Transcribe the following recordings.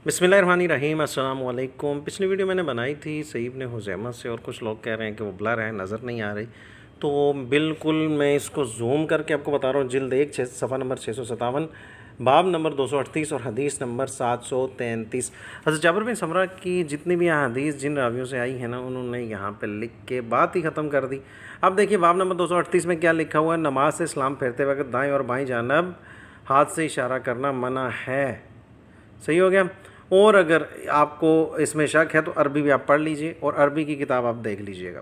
بسم اللہ الرحمن الرحیم، السلام علیکم۔ پچھلی ویڈیو میں نے بنائی تھی صحیح ابن خزیمہ سے، اور کچھ لوگ کہہ رہے ہیں کہ وہ بلر ہے، نظر نہیں آ رہی، تو بالکل میں اس کو زوم کر کے آپ کو بتا رہا ہوں۔ جلد 1 صفحہ نمبر 657، باب نمبر 238 اور حدیث نمبر 733۔ حضرت جابر بن سمرہ کی جتنی بھی حدیث جن راویوں سے آئی ہیں نا، انہوں نے یہاں پہ لکھ کے بات ہی ختم کر دی۔ اب دیکھیے باب نمبر 238 میں کیا لکھا ہوا ہے: نماز سے سلام پھیرتے وقت دائیں اور بائیں جانب ہاتھ سے اشارہ کرنا منع ہے۔ صحیح ہو گیا؟ اور اگر آپ کو اس میں شک ہے تو عربی بھی آپ پڑھ لیجئے اور عربی کی کتاب آپ دیکھ لیجئے گا۔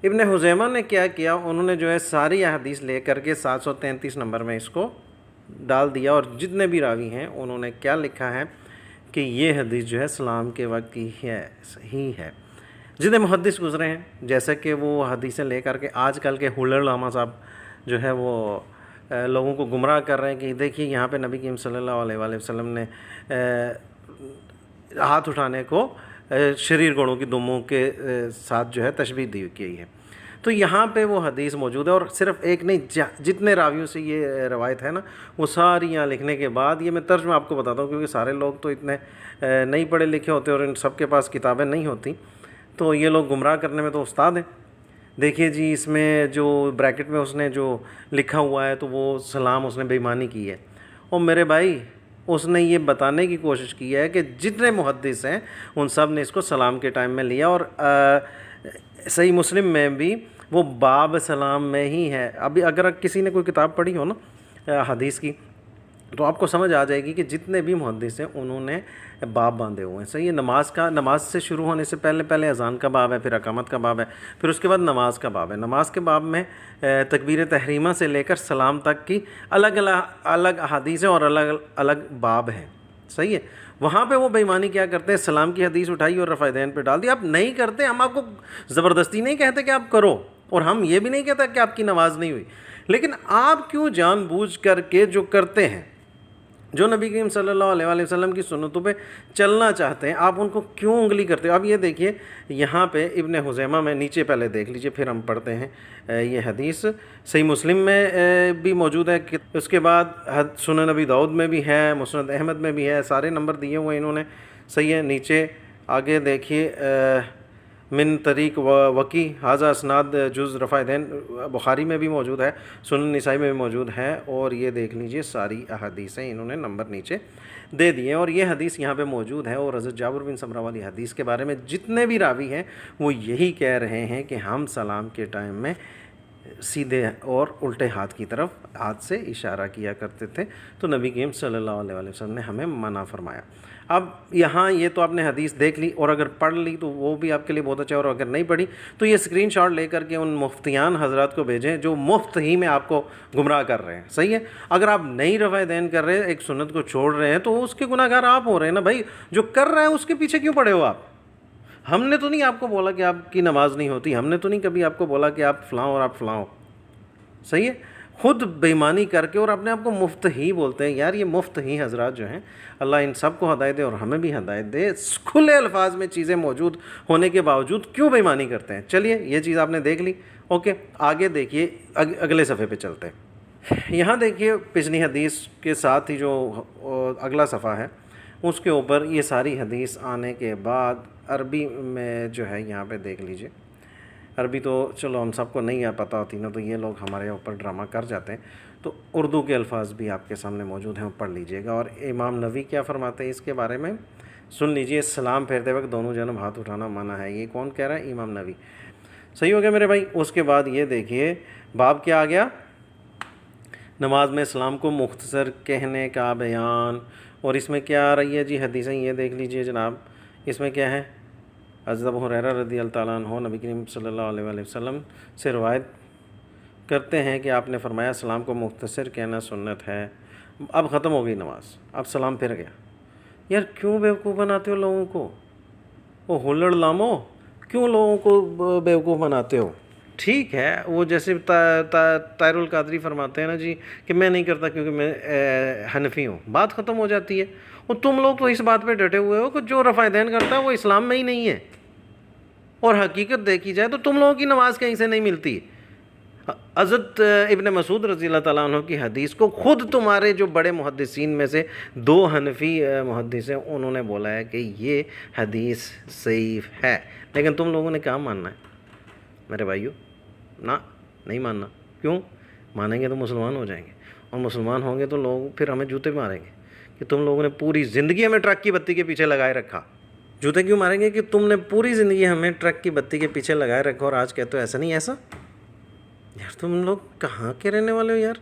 ابن خزیمہ نے کیا کیا، انہوں نے جو ہے ساری احادیث لے کر کے 733 نمبر میں اس کو ڈال دیا، اور جتنے بھی راوی ہیں انہوں نے کیا لکھا ہے کہ یہ حدیث جو ہے سلام کے وقت کی ہے، صحیح ہے۔ جتنے محدث گزرے ہیں، جیسے کہ وہ حدیثیں لے کر کے آج کل کے ہولر لاما صاحب جو ہے وہ لوگوں کو گمراہ کر رہے ہیں کہ دیکھیے یہاں پہ نبی کریم صلی اللہ علیہ وآلہ وسلم نے ہاتھ اٹھانے کو شریر گھوڑوں کی دموں کے ساتھ جو ہے تشبیہ دی گئی ہے۔ تو یہاں پہ وہ حدیث موجود ہے، اور صرف ایک نہیں، جتنے راویوں سے یہ روایت ہے نا، وہ ساری یہاں لکھنے کے بعد یہ میں ترجمہ آپ کو بتاتا ہوں، کیونکہ سارے لوگ تو اتنے نہیں پڑھے لکھے ہوتے اور ان سب کے پاس کتابیں نہیں ہوتی، تو یہ لوگ گمراہ کرنے میں تو استاد ہیں۔ دیکھیے جی، اس میں جو بریکٹ میں اس نے جو لکھا ہوا ہے تو وہ سلام اس نے بے ایمانی کی ہے، اور میرے بھائی اس نے یہ بتانے کی کوشش کی ہے کہ جتنے محدث ہیں ان سب نے اس کو سلام کے ٹائم میں لیا، اور صحیح مسلم میں بھی وہ باب سلام میں ہی ہے۔ ابھی اگر کسی نے کوئی کتاب پڑھی ہو نا حدیث کی، تو آپ کو سمجھ آ جائے گی کہ جتنے بھی محدث ہیں انہوں نے باب باندھے ہوئے ہیں۔ صحیح ہے، نماز سے شروع ہونے سے پہلے اذان کا باب ہے، پھر اقامت کا باب ہے، پھر اس کے بعد نماز کا باب ہے۔ نماز کے باب میں تکبیر تحریمہ سے لے کر سلام تک کی الگ احادیث ہیں اور الگ الگ باب ہیں۔ صحیح ہے، وہاں پہ وہ بے ایمانی کیا کرتے ہیں، سلام کی حدیث اٹھائی اور رفع دین پہ ڈال دی۔ آپ نہیں کرتے، ہم آپ کو زبردستی نہیں کہتے کہ آپ کرو، اور ہم یہ بھی نہیں کہتے کہ آپ کی نماز نہیں ہوئی، لیکن آپ کیوں جان بوجھ کر کے جو کرتے ہیں، جو نبی کریم صلی اللہ علیہ وآلہ وسلم کی سنتوں پہ چلنا چاہتے ہیں، آپ ان کو کیوں انگلی کرتے ہو؟ اب یہ دیکھیے یہاں پہ ابن خزیمہ میں نیچے پہلے دیکھ لیجئے، پھر ہم پڑھتے ہیں یہ حدیث۔ صحیح مسلم میں بھی موجود ہے، اس کے بعد سنن نبی داؤد میں بھی ہے، مسند احمد میں بھی ہے، سارے نمبر دیے ہوئے انہوں نے۔ صحیح ہے، نیچے آگے دیکھیے من طریق وکی حاضہ اسناد جز رفع دین بخاری میں بھی موجود ہے، سنن نسائی میں بھی موجود ہے، اور یہ دیکھ لیجئے ساری احادیثیں انہوں نے نمبر نیچے دے دیے ہیں، اور یہ حدیث یہاں پہ موجود ہے۔ اور حضرت جابر بن سمرہ والی حدیث کے بارے میں جتنے بھی راوی ہیں وہ یہی کہہ رہے ہیں کہ ہم سلام کے ٹائم میں سیدھے اور الٹے ہاتھ کی طرف ہاتھ سے اشارہ کیا کرتے تھے، تو نبی کریم صلی اللہ علیہ وآلہ وسلم نے ہمیں منع فرمایا۔ اب یہاں یہ تو آپ نے حدیث دیکھ لی، اور اگر پڑھ لی تو وہ بھی آپ کے لیے بہت اچھا ہے، اور اگر نہیں پڑھی تو یہ اسکرین شاٹ لے کر کے ان مفتیان حضرات کو بھیجیں جو مفت ہی میں آپ کو گمراہ کر رہے ہیں۔ صحیح ہے، اگر آپ نہیں رفع دین کر رہے، ایک سنت کو چھوڑ رہے ہیں، تو اس کے گناہ گار آپ ہو رہے ہیں نا بھائی، جو کر رہا ہے اس کے پیچھے کیوں پڑے ہو آپ؟ ہم نے تو نہیں آپ کو بولا کہ آپ کی نماز نہیں ہوتی، ہم نے تو نہیں کبھی آپ کو بولا کہ آپ فلاں اور آپ فلاں ہو۔ صحیح ہے، خود بے ایمانی کر کے اور اپنے آپ کو مفت ہی بولتے ہیں۔ یار یہ مفت ہی حضرات جو ہیں، اللہ ان سب کو ہدایت دے اور ہمیں بھی ہدایت دے، کھلے الفاظ میں چیزیں موجود ہونے کے باوجود کیوں بے ایمانی کرتے ہیں۔ چلیے یہ چیز آپ نے دیکھ لی، اوکے، آگے دیکھیے اگلے صفحے پہ چلتے ہیں۔ یہاں دیکھیے پچھلی حدیث کے ساتھ ہی جو اگلا صفحہ ہے اس کے اوپر یہ ساری حدیث آنے کے بعد عربی میں جو ہے یہاں پہ دیکھ لیجئے۔ عربی تو چلو ہم سب کو نہیں پتہ ہوتی نا، تو یہ لوگ ہمارے اوپر ڈرامہ کر جاتے ہیں، تو اردو کے الفاظ بھی آپ کے سامنے موجود ہیں، پڑھ لیجئے گا۔ اور امام نووی کیا فرماتے ہیں اس کے بارے میں سن لیجئے: سلام پھیرتے وقت دونوں جانب ہاتھ اٹھانا منع ہے۔ یہ کون کہہ رہا ہے؟ امام نووی۔ صحیح ہو گیا میرے بھائی۔ اس کے بعد یہ دیکھیے باب کیا آ گیا، نماز میں سلام کو مختصر کہنے کا بیان، اور اس میں کیا آ رہی ہے جی حدیثیں، یہ دیکھ لیجئے جناب۔ اس میں کیا ہے؟ حضرت ابو ہریرہ رضی اللہ تعالیٰ عنہ نبی کریم صلی اللہ علیہ وآلہ وسلم سے روایت کرتے ہیں کہ آپ نے فرمایا سلام کو مختصر کہنا سنت ہے۔ اب ختم ہو گئی نماز، اب سلام پھر گیا۔ یار کیوں بیوقوف بناتے ہو لوگوں کو؟ وہ ہلڑ لامو، کیوں لوگوں کو بیوقوف بناتے ہو؟ ٹھیک ہے، وہ جیسے طاہر القادری فرماتے ہیں نا جی کہ میں نہیں کرتا کیونکہ میں حنفی ہوں، بات ختم ہو جاتی ہے۔ اور تم لوگ تو اس بات پہ ڈٹے ہوئے ہو کہ جو رفع دین کرتا ہے وہ اسلام میں ہی نہیں ہے، اور حقیقت دیکھی جائے تو تم لوگوں کی نماز کہیں سے نہیں ملتی۔ حضرت ابن مسعود رضی اللہ تعالیٰ عنہ کی حدیث کو خود تمہارے جو بڑے محدثین میں سے 2 حنفی محدث ہیں انہوں نے بولا ہے کہ یہ حدیث ضعیف ہے، لیکن تم لوگوں نے کیا ماننا ہے میرے بھائیو؟ نہ نہیں ماننا۔ کیوں؟ مانیں گے تو مسلمان ہو جائیں گے، اور مسلمان ہوں گے تو لوگ پھر ہمیں جوتے ماریں گے کہ تم لوگوں نے پوری زندگی ہمیں ٹرک کی بتی کے پیچھے لگائے رکھا۔ جوتے کیوں ماریں گے؟ کہ تم نے پوری زندگی ہمیں ٹرک کی بتی کے پیچھے لگائے رکھا اور آج کہتے ہو ایسا نہیں ایسا۔ یار تم لوگ کہاں کے رہنے والے ہو یار؟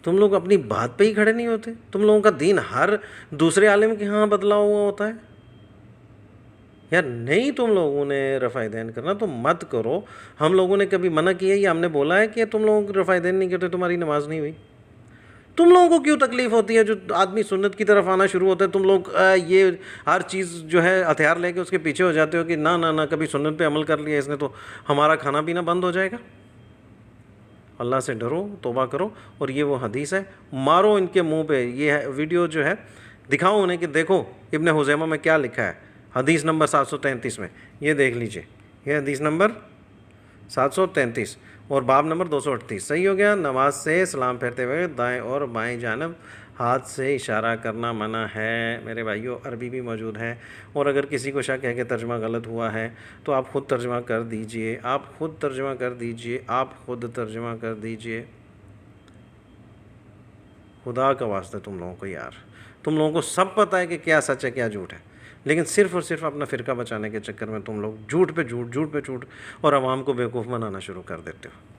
تم لوگ اپنی بات پہ ہی کھڑے نہیں ہوتے۔ تم لوگوں کا دین ہر دوسرے عالم کے ہاں بدلا ہوا ہوتا ہے یار۔ نہیں تم لوگوں نے رفع دین کرنا تو مت کرو۔ ہم لوگوں نے کبھی منع کیا یا ہم نے بولا ہے کہ تم لوگ رفع دین نہیں کرتے تمہاری نماز نہیں ہوئی؟ تم لوگوں کو کیوں تکلیف ہوتی ہے جو آدمی سنت کی طرف آنا شروع ہوتا ہے؟ تم لوگ یہ ہر چیز جو ہے ہتھیار لے کے اس کے پیچھے ہو جاتے ہو کہ نہ نہ نہ کبھی سنت پہ عمل کر لیا اس نے تو ہمارا کھانا پینا بند ہو جائے گا۔ اللہ سے ڈرو، توبہ کرو، اور یہ وہ حدیث ہے، مارو ان کے منہ پہ۔ یہ ویڈیو جو ہے دکھاؤ انہیں کہ دیکھو ابن خزیمہ میں کیا لکھا ہے، حدیث نمبر 733 میں، یہ دیکھ لیجئے، یہ حدیث نمبر 733 اور باب نمبر 238۔ صحیح ہو گیا؟ نماز سے سلام پھیرتے ہوئے دائیں اور بائیں جانب ہاتھ سے اشارہ کرنا منع ہے میرے بھائیو۔ عربی بھی موجود ہے، اور اگر کسی کو شک ہے کہ ترجمہ غلط ہوا ہے تو آپ خود ترجمہ کر دیجئے، آپ خود ترجمہ کر دیجئے، آپ خود ترجمہ کر دیجئے۔ خدا کا واسطہ تم لوگوں کو یار، تم لوگوں کو سب پتہ ہے کہ کیا سچ ہے کیا جھوٹ ہے، لیکن صرف اور صرف اپنا فرقہ بچانے کے چکر میں تم لوگ جھوٹ پہ جھوٹ، جھوٹ پہ جھوٹ، اور عوام کو بیوقوف بنانا شروع کر دیتے ہو۔